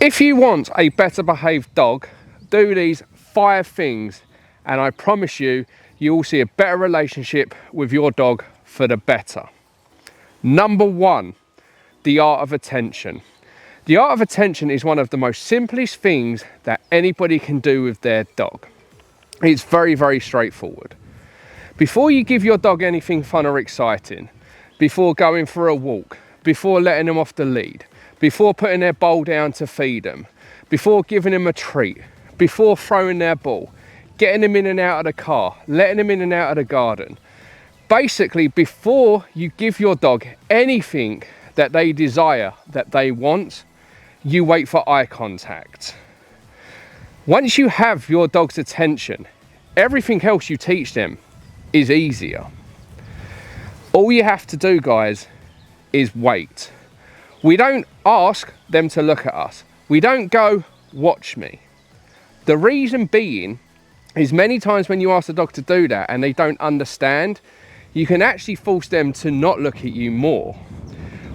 If you want a better behaved dog, do these 5 things and I promise you, you will see a better relationship with your dog for the better. Number 1, the art of attention. The art of attention is one of the most simplest things that anybody can do with their dog. It's very, very straightforward. Before you give your dog anything fun or exciting, before going for a walk, before letting them off the lead, before putting their bowl down to feed them, before giving them a treat, before throwing their ball, getting them in and out of the car, letting them in and out of the garden. Basically, before you give your dog anything that they desire, that they want, you wait for eye contact. Once you have your dog's attention, everything else you teach them is easier. All you have to do, guys, is wait. We don't ask them to look at us. We don't go, watch me. The reason being is many times when you ask the dog to do that and they don't understand, you can actually force them to not look at you more.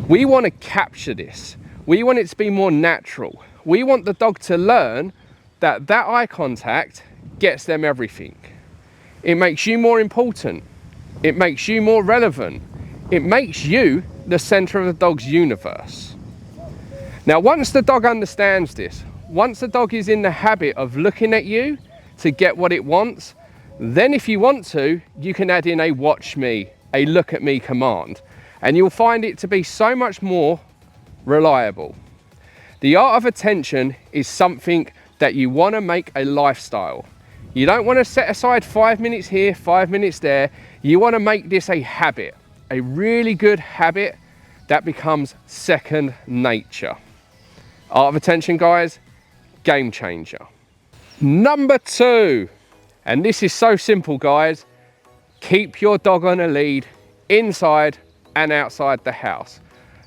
We want to capture this. We want it to be more natural. We want the dog to learn that that eye contact gets them everything. It makes you more important. It makes you more relevant. It makes you the center of the dog's universe. Now, once the dog understands this, once the dog is in the habit of looking at you to get what it wants, then if you want to, you can add in a watch me, a look at me command, and you'll find it to be so much more reliable. The art of attention is something that you want to make a lifestyle. You don't want to set aside 5 minutes here, 5 minutes there. You want to make this a habit, a really good habit that becomes second nature. Art of attention, guys, game changer. Number 2, and this is so simple, guys, keep your dog on a lead inside and outside the house.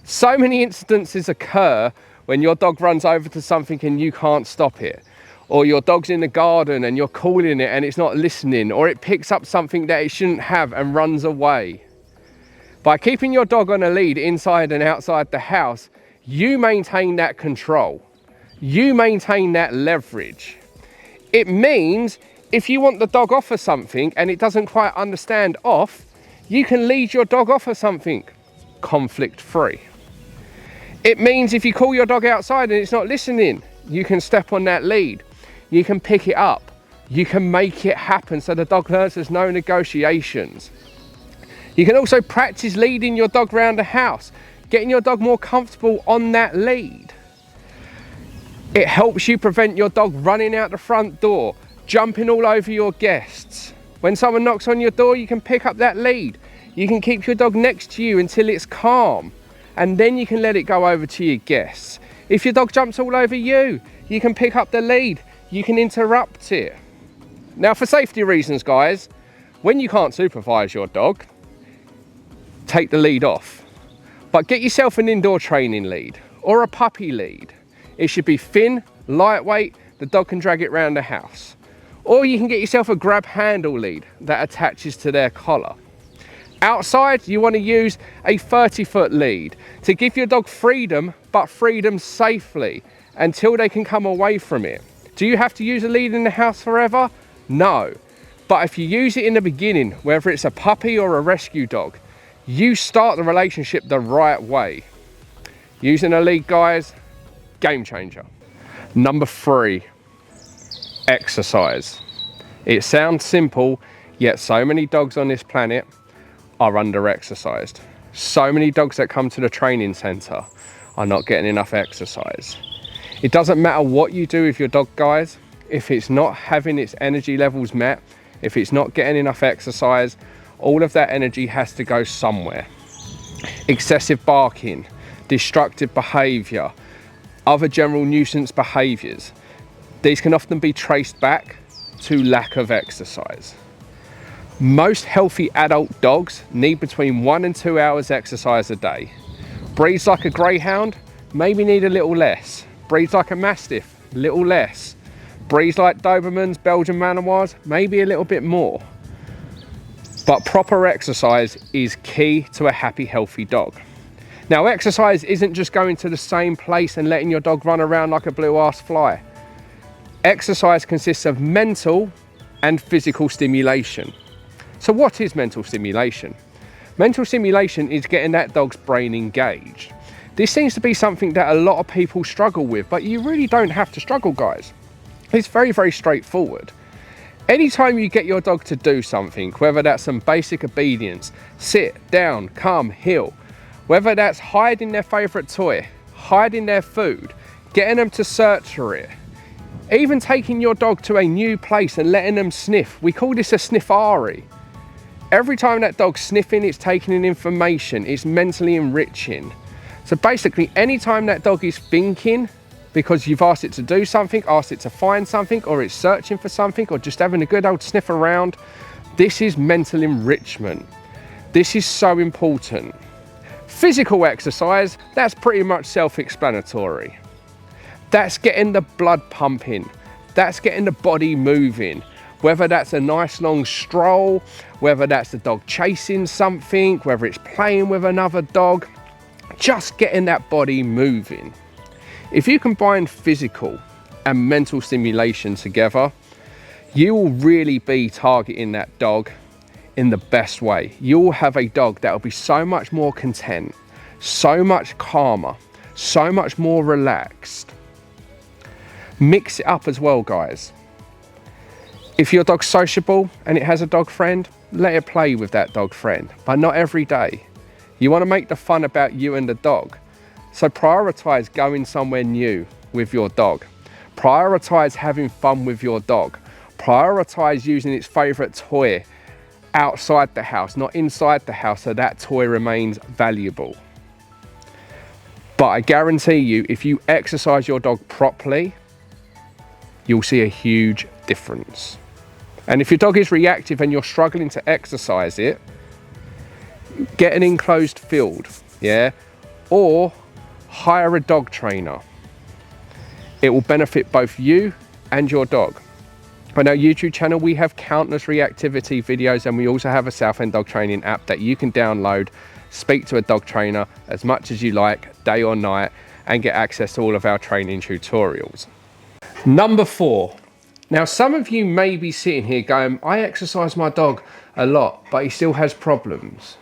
So many incidences occur when your dog runs over to something and you can't stop it, or your dog's in the garden and you're calling it and it's not listening, or it picks up something that it shouldn't have and runs away. By keeping your dog on a lead inside and outside the house, you maintain that control. You maintain that leverage. It means if you want the dog off of something and it doesn't quite understand off, you can lead your dog off of something conflict free. It means if you call your dog outside and it's not listening, you can step on that lead. You can pick it up. You can make it happen so the dog learns there's no negotiations. You can also practice leading your dog around the house, getting your dog more comfortable on that lead. It helps you prevent your dog running out the front door, jumping all over your guests. When someone knocks on your door, you can pick up that lead. You can keep your dog next to you until it's calm, and then you can let it go over to your guests. If your dog jumps all over you, you can pick up the lead. You can interrupt it. Now, for safety reasons, guys, when you can't supervise your dog, take the lead off. But get yourself an indoor training lead or a puppy lead. It should be thin, lightweight, the dog can drag it around the house. Or you can get yourself a grab handle lead that attaches to their collar. Outside, you want to use a 30-foot lead to give your dog freedom, but freedom safely until they can come away from it. Do you have to use a lead in the house forever? No. But if you use it in the beginning, whether it's a puppy or a rescue dog, you start the relationship the right way. Using a lead, guys, game changer. Number 3, exercise. It sounds simple, yet so many dogs on this planet are under-exercised. So many dogs that come to the training center are not getting enough exercise. It doesn't matter what you do with your dog, guys, if it's not having its energy levels met, if it's not getting enough exercise, all of that energy has to go somewhere. Excessive barking, destructive behavior, other general nuisance behaviors. These can often be traced back to lack of exercise. Most healthy adult dogs need between 1 and 2 hours exercise a day. Breeds like a greyhound maybe need a little less. Breeds like a mastiff, little less. Breeds like Dobermans, Belgian Malinois, maybe a little bit more. But proper exercise is key to a happy, healthy dog. Now, exercise isn't just going to the same place and letting your dog run around like a blue-ass fly. Exercise consists of mental and physical stimulation. So what is mental stimulation? Mental stimulation is getting that dog's brain engaged. This seems to be something that a lot of people struggle with, but you really don't have to struggle, guys. It's very, very straightforward. Anytime you get your dog to do something, whether that's some basic obedience, sit, down, come, heel, whether that's hiding their favorite toy, hiding their food, getting them to search for it, even taking your dog to a new place and letting them sniff. We call this a sniffari. Every time that dog's sniffing, it's taking in information, it's mentally enriching. So basically, anytime that dog is thinking, because you've asked it to do something, asked it to find something, or it's searching for something, or just having a good old sniff around, this is mental enrichment. This is so important. Physical exercise, that's pretty much self-explanatory. That's getting the blood pumping. That's getting the body moving. Whether that's a nice long stroll, whether that's the dog chasing something, whether it's playing with another dog, just getting that body moving. If you combine physical and mental stimulation together, you will really be targeting that dog in the best way. You'll have a dog that will be so much more content, so much calmer, so much more relaxed. Mix it up as well, guys. If your dog's sociable and it has a dog friend, let it play with that dog friend, but not every day. You want to make the fun about you and the dog. So prioritize going somewhere new with your dog. Prioritize having fun with your dog. Prioritize using its favorite toy outside the house, not inside the house, so that toy remains valuable. But I guarantee you, if you exercise your dog properly, you'll see a huge difference. And if your dog is reactive and you're struggling to exercise it, get an enclosed field, yeah? Or hire a dog trainer. It will benefit both you and your dog. On our YouTube channel, we have countless reactivity videos, and we also have a Southend Dog Training app that you can download, speak to a dog trainer as much as you like, day or night, and get access to all of our training tutorials. Number 4. Now, some of you may be sitting here going, I exercise my dog a lot, but he still has problems.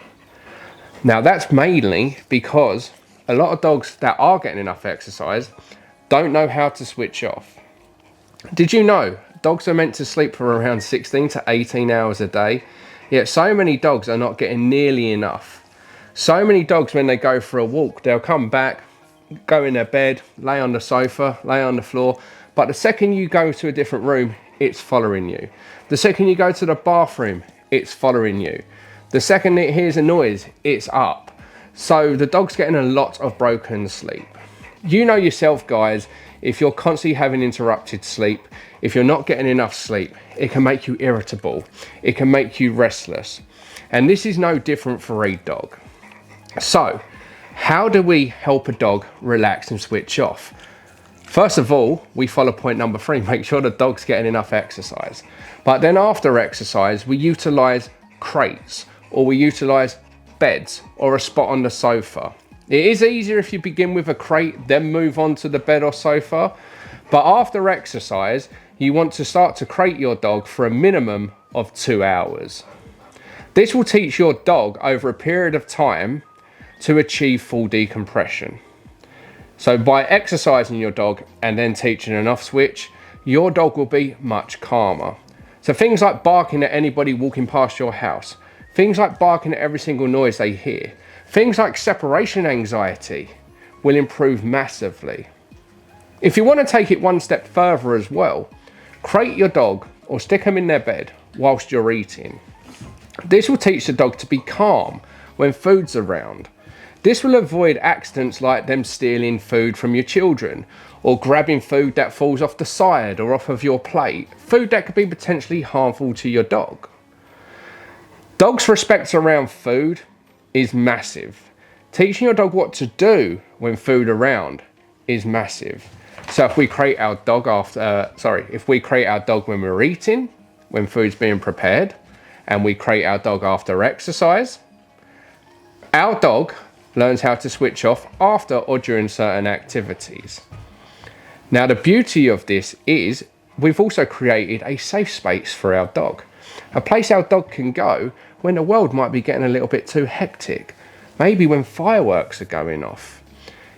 Now, that's mainly because a lot of dogs that are getting enough exercise don't know how to switch off. Did you know dogs are meant to sleep for around 16 to 18 hours a day, yet so many dogs are not getting nearly enough. So many dogs, when they go for a walk, they'll come back, go in their bed, lay on the sofa, lay on the floor, but the second you go to a different room, it's following you. The second you go to the bathroom, it's following you. The second it hears a noise, it's up. So the dog's getting a lot of broken sleep. You know yourself, guys, if you're constantly having interrupted sleep, if you're not getting enough sleep, it can make you irritable. It can make you restless. And this is no different for a dog. So, how do we help a dog relax and switch off? First of all, we follow point number 3, make sure the dog's getting enough exercise. But then after exercise, we utilize crates, or we utilize beds, or a spot on the sofa. It is easier if you begin with a crate, then move on to the bed or sofa. But after exercise, you want to start to crate your dog for a minimum of 2 hours. This will teach your dog over a period of time to achieve full decompression. So by exercising your dog and then teaching an off switch, your dog will be much calmer. So things like barking at anybody walking past your house, things like barking at every single noise they hear, things like separation anxiety will improve massively. If you want to take it one step further as well, crate your dog or stick them in their bed whilst you're eating. This will teach the dog to be calm when food's around. This will avoid accidents like them stealing food from your children, or grabbing food that falls off the side or off of your plate, food that could be potentially harmful to your dog. Dogs' respect around food is massive. Teaching your dog what to do when food around is massive. So if we crate our dog when we're eating, when food's being prepared, and we crate our dog after exercise, our dog learns how to switch off after or during certain activities. Now, the beauty of this is we've also created a safe space for our dog. A place our dog can go when the world might be getting a little bit too hectic. Maybe when fireworks are going off.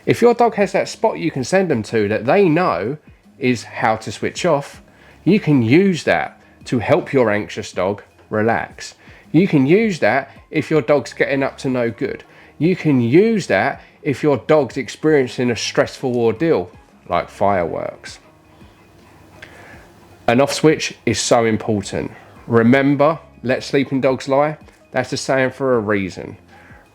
If your dog has that spot you can send them to that they know is how to switch off, you can use that to help your anxious dog relax. You can use that if your dog's getting up to no good. You can use that if your dog's experiencing a stressful ordeal like fireworks. An off switch is so important. Remember, let sleeping dogs lie. That's a saying for a reason.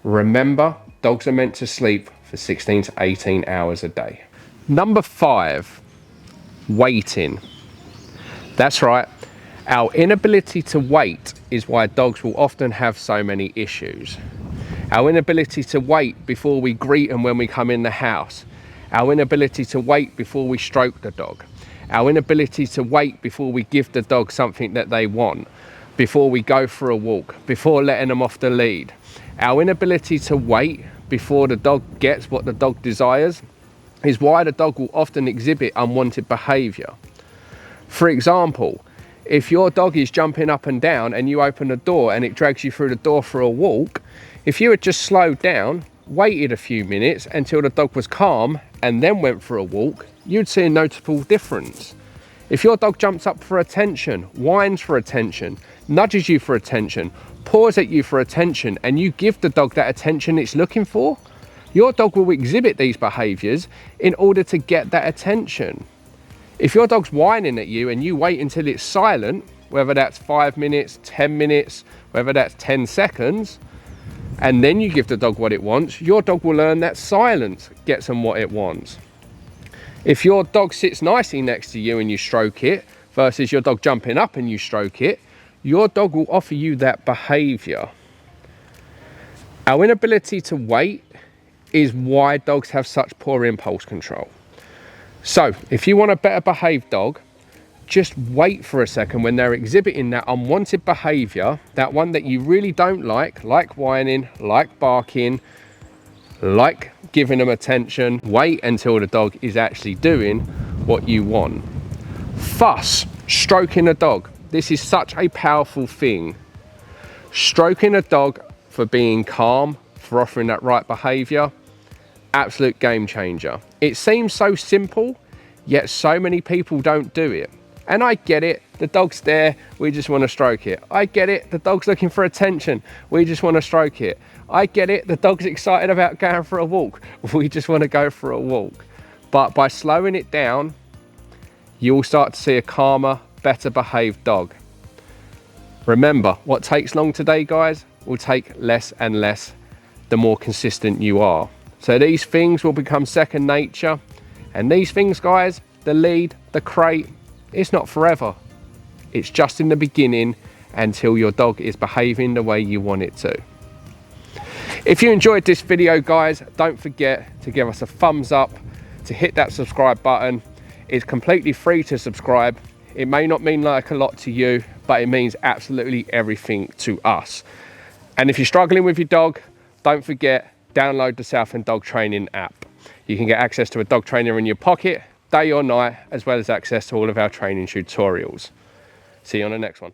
Remember, dogs are meant to sleep for 16 to 18 hours a day. Number 5, waiting. That's right. Our inability to wait is why dogs will often have so many issues. Our inability to wait before we greet them when we come in the house. Our inability to wait before we stroke the dog. Our inability to wait before we give the dog something that they want. Before we go for a walk. Before letting them off the lead. Our inability to wait before the dog gets what the dog desires is why the dog will often exhibit unwanted behaviour. For example, if your dog is jumping up and down and you open the door and it drags you through the door for a walk, if you had just slowed down, waited a few minutes until the dog was calm and then went for a walk, you'd see a notable difference. If your dog jumps up for attention, whines for attention, nudges you for attention, paws at you for attention, and you give the dog that attention it's looking for, your dog will exhibit these behaviours in order to get that attention. If your dog's whining at you and you wait until it's silent, whether that's 5 minutes, 10 minutes, whether that's 10 seconds, and then you give the dog what it wants, your dog will learn that silence gets them what it wants. If your dog sits nicely next to you and you stroke it, versus your dog jumping up and you stroke it, your dog will offer you that behaviour. Our inability to wait is why dogs have such poor impulse control. So if you want a better behaved dog, just wait for a second when they're exhibiting that unwanted behaviour, that one that you really don't like whining, like barking, like giving them attention. Wait until the dog is actually doing what you want. Fuss, stroking a dog. This is such a powerful thing. Stroking a dog for being calm, for offering that right behaviour, absolute game changer. It seems so simple, yet so many people don't do it. And I get it, the dog's there, we just want to stroke it. I get it, the dog's looking for attention, we just want to stroke it. I get it, the dog's excited about going for a walk, we just want to go for a walk. But by slowing it down, you'll start to see a calmer, better behaved dog. Remember, what takes long today, guys, will take less and less the more consistent you are. So these things will become second nature. And these things, guys, the lead, the crate, it's not forever. It's just in the beginning until your dog is behaving the way you want it to. If you enjoyed this video, guys, don't forget to give us a thumbs up, to hit that subscribe button. It's completely free to subscribe. It may not mean like a lot to you, but it means absolutely everything to us. And if you're struggling with your dog, don't forget, download the Southend Dog Training app. You can get access to a dog trainer in your pocket, day or night, as well as access to all of our training tutorials. See you on the next one.